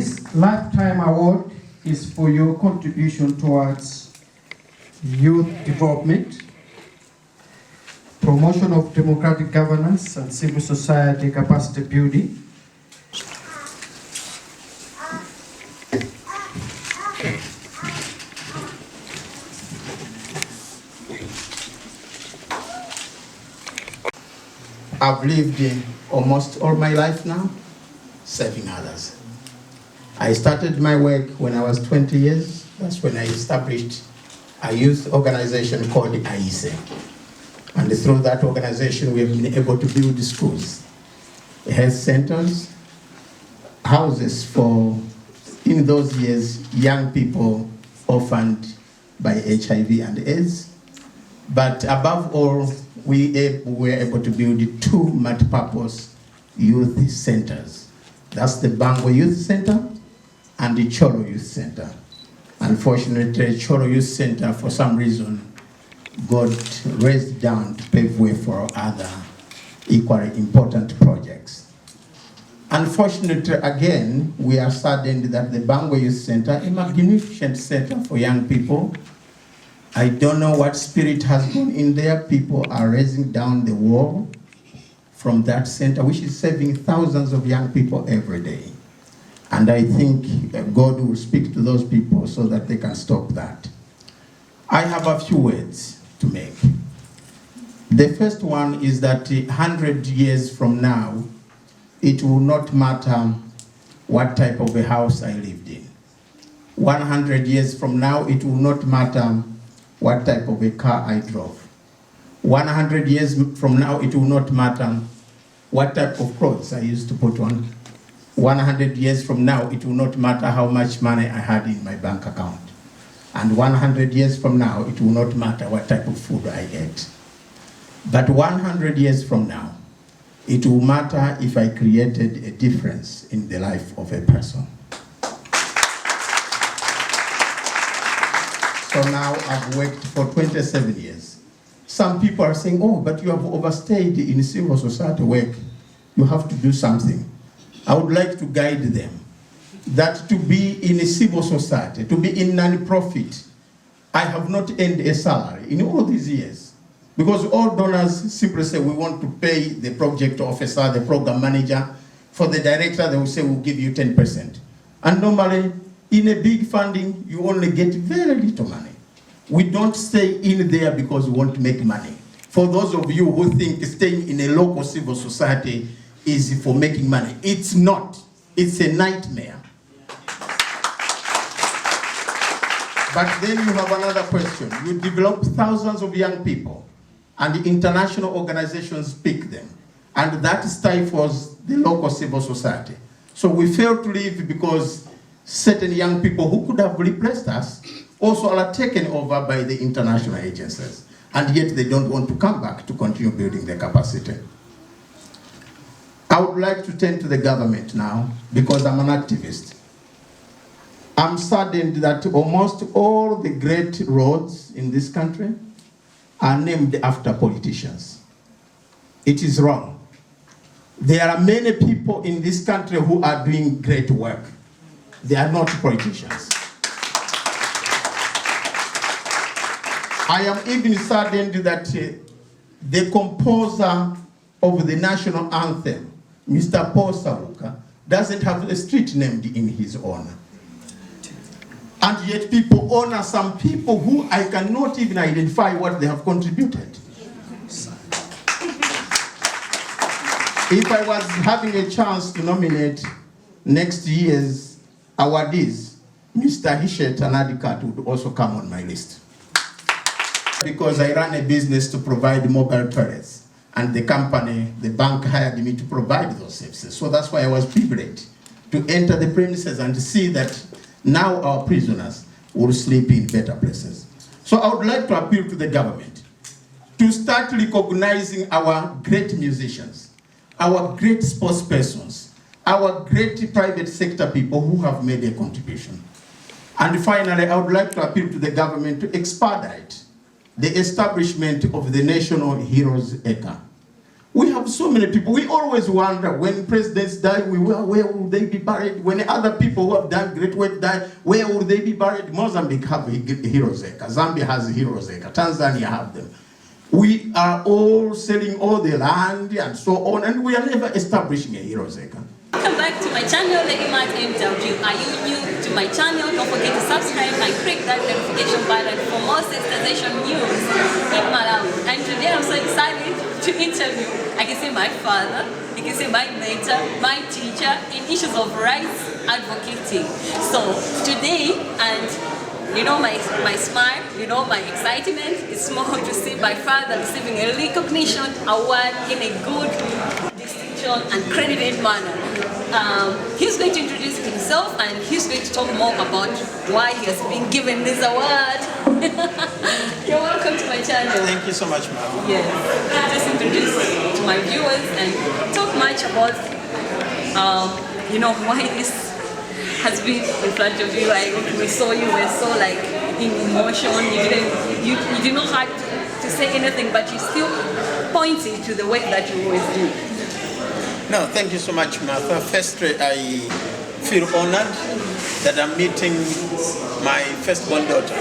This lifetime award is for your contribution towards youth development, promotion of democratic governance and civil society capacity building, I've lived in almost all my life now, serving others. I started my work when I was 20 years. That's when I established a youth organization called AYISE. And through that organization, we have been able to build schools, health centers, houses for, in those years, young people orphaned by HIV and AIDS. But above all, we were able to build 2 multi-purpose youth centers. That's the Bangwe Youth Center and the Cholo Youth Center. Unfortunately, Cholo Youth Center, for some reason, got raised down to pave way for other equally important projects. Unfortunately, again, we are saddened that the Bangwe Youth Center, a magnificent center for young people, I don't know what spirit has gone in there. People are raising down the wall from that center, which is saving thousands of young people every day. And I think God will speak to those people so that they can stop that. I have a few words to make. The first one is that 100 years from now, it will not matter what type of a house I lived in. 100 years from now, it will not matter what type of a car I drove. 100 years from now, it will not matter what type of clothes I used to put on. 100 years from now, it will not matter how much money I had in my bank account. And 100 years from now, it will not matter what type of food I ate. But 100 years from now, it will matter if I created a difference in the life of a person. So now I've worked for 27 years. Some people are saying, oh, but you have overstayed in civil society work. You have to do something. I would like to guide them that to be in a civil society, to be in non-profit, I have not earned a salary in all these years. Because all donors simply say, we want to pay the project officer, the program manager. For the director, they will say, we'll give you 10%. And normally, in a big funding, you only get very little money. We don't stay in there because we want to make money. For those of you who think staying in a local civil society is for making money, it's not. It's a nightmare. But then you have another question. You develop thousands of young people, and international organizations pick them, and that stifles the local civil society. So we fail to live because certain young people who could have replaced us also are taken over by the international agencies, and yet they don't want to come back to continue building their capacity. I would like to turn to the government now because I'm an activist. I'm saddened that almost all the great roads in this country are named after politicians. It is wrong. There are many people in this country who are doing great work. They are not politicians. I am even saddened that the composer of the national anthem, Mr. Paul Savuka, doesn't have a street named in his honor. And yet people honor some people who I cannot even identify what they have contributed. If I was having a chance to nominate next year's awardees, Mr. Hishet Anadikat would also come on my list. Because I ran a business to provide mobile toilets, and the company, the bank hired me to provide those services. So that's why I was privileged to enter the premises and see that now our prisoners will sleep in better places. So I would like to appeal to the government to start recognizing our great musicians, our great sports persons, our great private sector people who have made a contribution. And finally, I would like to appeal to the government to expedite the establishment of the National Heroes Acre. We have so many people. We always wonder when presidents die, where will they be buried? When other people who have done great work die, where will they be buried? Mozambique have a heroes acre. Zambia has a heroes acre. Tanzania have them. We are all selling all the land and so on, and we are never establishing a heroes acre. Welcome back to my channel, Lady Mark MW. Are you new to my channel? Don't forget to subscribe and click that notification button for more sensation news in Malawi. And today I'm so excited to interview, I can say my father, you can say my mentor, my teacher in issues of rights advocating. So today, and you know my smile, you know my excitement, it's more to see my father receiving a recognition award in a good distinction and credited manner. He's going to introduce himself and he's going to talk more about why he has been given this award. You're welcome to my channel. Thank you so much, ma'am. Yes. Just introduce to my viewers and talk much about you know why this has been in front of you. Like we saw you were so like in emotion. You did not have to say anything, but you still pointed to the work that you always do. No, thank you so much, Martha. Firstly, I feel honored that I'm meeting my firstborn daughter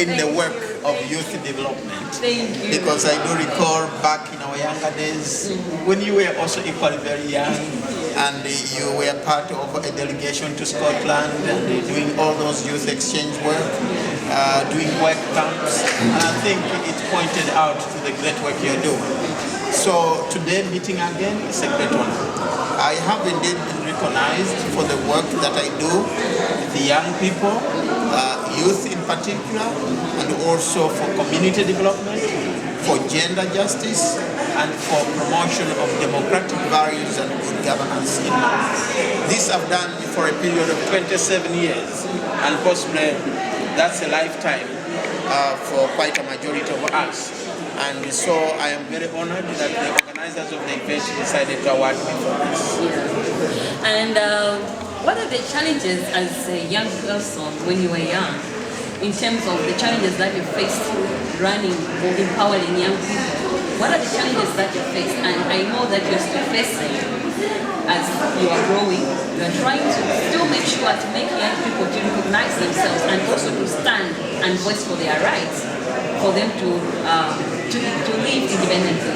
in the work of youth development. Thank you. Because I do recall back in our younger days when you were also equally very young and you were part of a delegation to Scotland and doing all those youth exchange work, doing work camps, and I think it pointed out to the great work you're doing. So today meeting again is a great honor. I have indeed been recognized for the work that I do with the young people, youth in particular, and also for community development, for gender justice, and for promotion of democratic values and good governance in life. This I've done for a period of 27 years, and possibly that's a lifetime for quite a majority of us. And so I am very honored that the organizers of the event decided to award me for this. Yeah. And what are the challenges as a young person when you were young, in terms of the challenges that you faced running or empowering young people? What are the challenges that you faced? And I know that you're still facing as you are growing. You are trying to still make sure to make young people to recognize themselves and also to stand and voice for their rights, for them to live independently.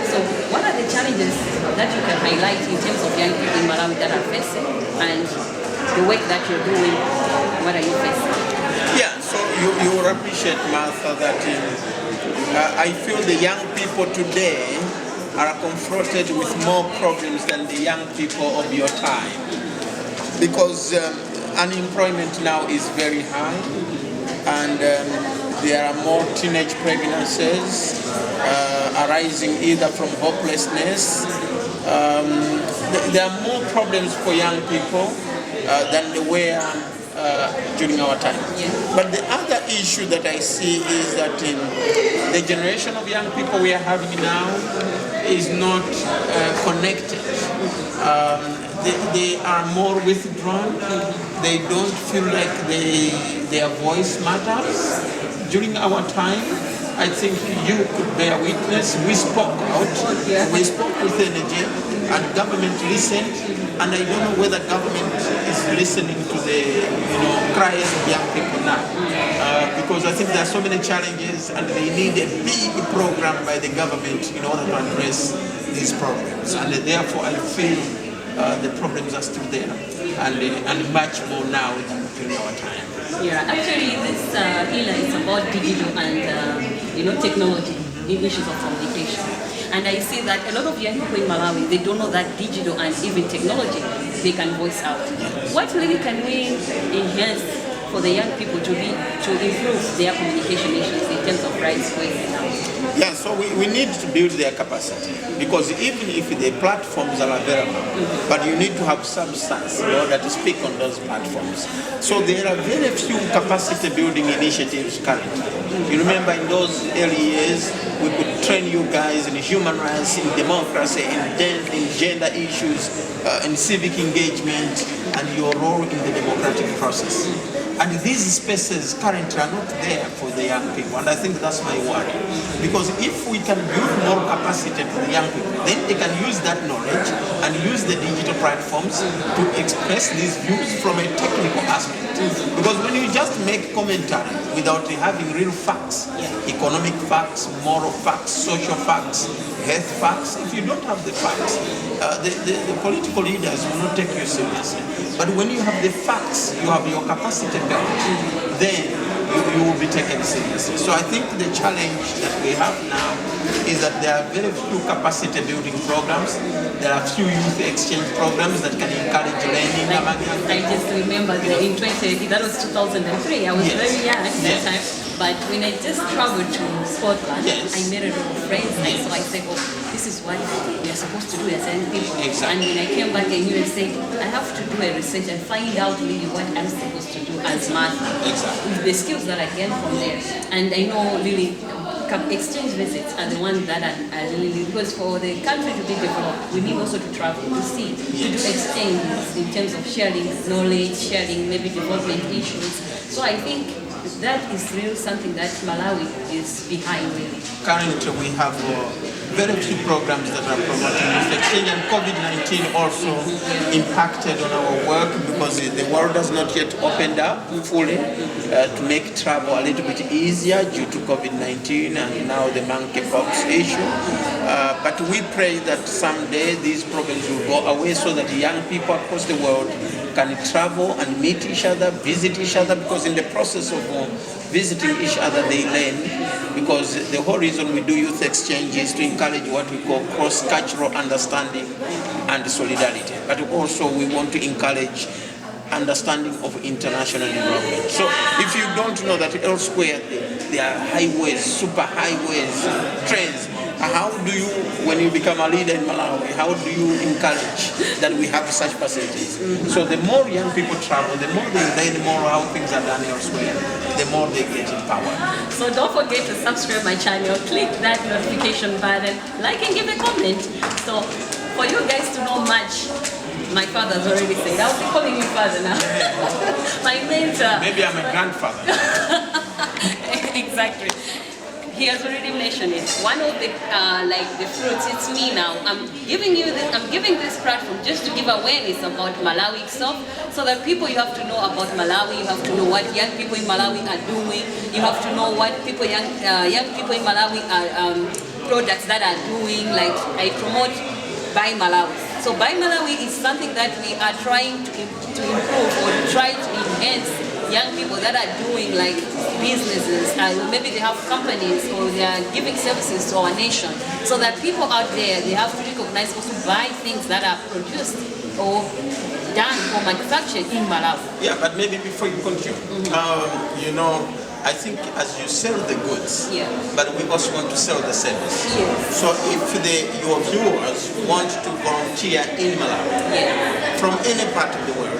So what are the challenges that you can highlight in terms of young people in Malawi that are facing, and the work that you're doing, what are you facing? Yeah, so you will appreciate, Martha, that I feel the young people today are confronted with more problems than the young people of your time, because unemployment now is very high, and there are more teenage pregnancies arising either from hopelessness. There are more problems for young people than there were during our time. But the other issue that I see is that the generation of young people we are having now is not connected. They are more withdrawn. They don't feel like their voice matters. During our time, I think you could bear witness. We spoke out, we spoke with energy, and government listened. And I don't know whether government is listening to the cries of young people now, because I think there are so many challenges, and they need a big program by the government in order to address these problems. And therefore, I feel the problems are still there, and much more now than during our time. Yeah, actually this era is about digital and technology in issues of communication. And I see that a lot of young people in Malawi, they don't know that digital and even technology, they can voice out. What really can we enhance for the young people to improve their communication issues in terms of rights ways? Yeah, so we need to build their capacity, because even if the platforms are available, but you need to have substance in order to speak on those platforms. So there are very few capacity building initiatives currently. You remember in those early years, we could train you guys in human rights, in democracy, in gender issues, in civic engagement, and your role in the democratic process. And these spaces currently are not there for the young people, and I think that's my worry. Because if we can build more capacity to the young people, then they can use that knowledge and use the digital platforms to express these views from a technical aspect. Because when you just make commentary without having real facts, economic facts, moral facts, social facts, health facts, if you don't have the facts, the political leaders will not take you seriously. But when you have the facts, you have your capacity built, then you will be taken seriously. So I think the challenge that we have now is that there are very few capacity building programs. There are few youth exchange programs that can encourage learning among young people. I just remember that was 2003. I was very young at that time. But when I just traveled to Scotland, I made a lot of friends. And so I said, oh, this is what we are supposed to do as young people. And when I came back, I knew and said, I have to do a research and find out really what I'm supposed to do as Martha. With the skills that I gained from there. And I know really exchange visits are the ones that are really, because for the country to be developed, we need also to travel, to see, to do exchanges in terms of sharing knowledge, sharing maybe development issues. So I think that is really something that Malawi is behind really. Currently we have very few programs that are promoting youth exchange, and COVID-19 also impacted on our work because the world has not yet opened up fully to make travel a little bit easier due to COVID-19 and now the monkeypox issue. But we pray that someday these programs will go away so that young people across the world can travel and meet each other, visit each other, because in the process of visiting each other they learn, because the whole reason we do youth exchange is to encourage what we call cross-cultural understanding and solidarity. But also we want to encourage understanding of international development. So if you don't know that elsewhere there are highways, super highways, trains, how do you, when you become a leader in Malawi, how do you encourage that we have such facilities? So the more young people travel, the more they learn more how things are done elsewhere, the more they get empowered. So don't forget to subscribe my channel, click that notification button, like and give a comment. So for you guys to know much, my father's already said, I'll be calling you father now. My mentor. Maybe I'm a grandfather. Exactly. He has already mentioned it. One of the like the fruits, it's me now. I'm giving this platform just to give awareness about Malawi itself, so that people, you have to know about Malawi, you have to know what young people in Malawi are doing, you have to know what young people in Malawi are products that are doing. Like I promote Buy Malawi. So Buy Malawi is something that we are trying to improve or try to enhance young people that are doing like businesses, maybe they have companies or they are giving services to our nation, so that people out there, they have to recognize also buy things that are produced or done or manufactured in Malawi. Yeah, but maybe before you continue, you know, I think as you sell the goods, but we also want to sell the service. Yes. So if your viewers want to volunteer in Malawi from any part of the world,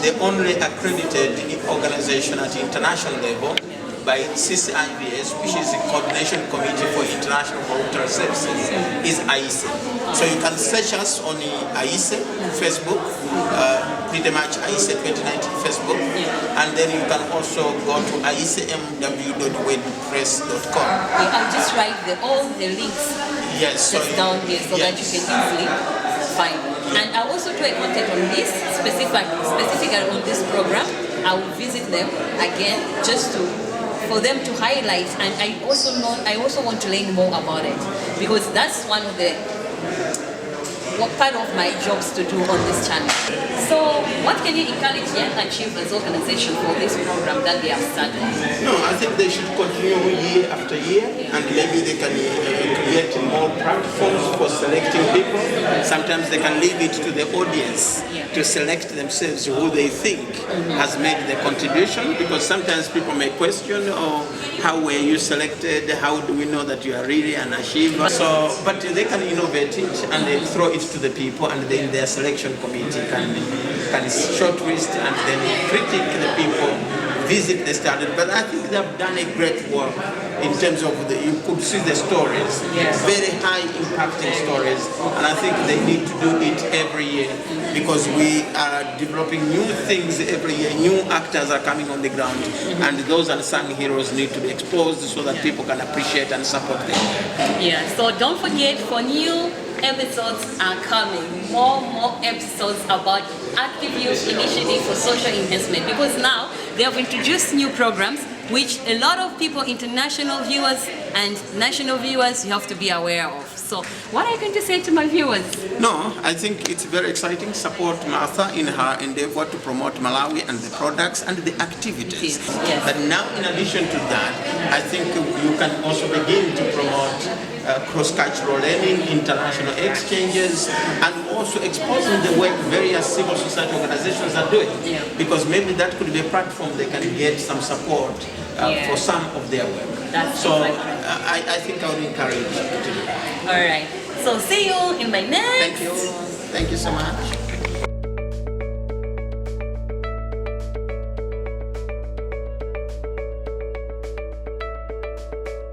the only accredited organization at international level by CCIVS, which is the Coordination Committee for International Voluntary Services, is AYISE. So you can search us on the AYISE Facebook, pretty much AYISE 2019 Facebook, and then you can also go to aisemw.wordpress.com. I'll just write all the links down here so that you can easily find them. And I also do a content on this, specifically on this program. I will visit them again just for them to highlight, and I also want to learn more about it, because that's one of the part of my jobs to do on this channel. So what can you encourage young achievers organization for this program that they have started? No, I think they should continue year after year, and maybe they can create more platforms for selecting people. Sometimes they can leave it to the audience to select themselves who they think has made the contribution, because sometimes people may question, how were you selected? How do we know that you are really an achiever? So, but they can innovate it and they throw it to the people, and then their selection committee can shortlist and then critique the people, visit the standard. But I think they have done a great work in terms of you could see the stories, very high impacting stories, and I think they need to do it every year because we are developing new things every year. New actors are coming on the ground, and those unsung heroes need to be exposed so that people can appreciate and support them. Yeah, so don't forget, for new episodes are coming, more episodes about Active Youth Initiative for Social Enhancement, because now they have introduced new programs which a lot of people, international viewers and national viewers, you have to be aware of. So what are you going to say to my viewers? No, I think it's very exciting. Support Martha in her endeavor to promote Malawi and the products and the activities. Yes. But now, in addition to that, I think you can also begin to promote cross-cultural learning, international exchanges, and also exposing the work various civil society organizations are doing. Yeah. Because maybe that could be a platform they can get some support for some of their work. That's so exactly. I think I would encourage you to do that. All right. So see you in my next. Thank you. Thank you so much.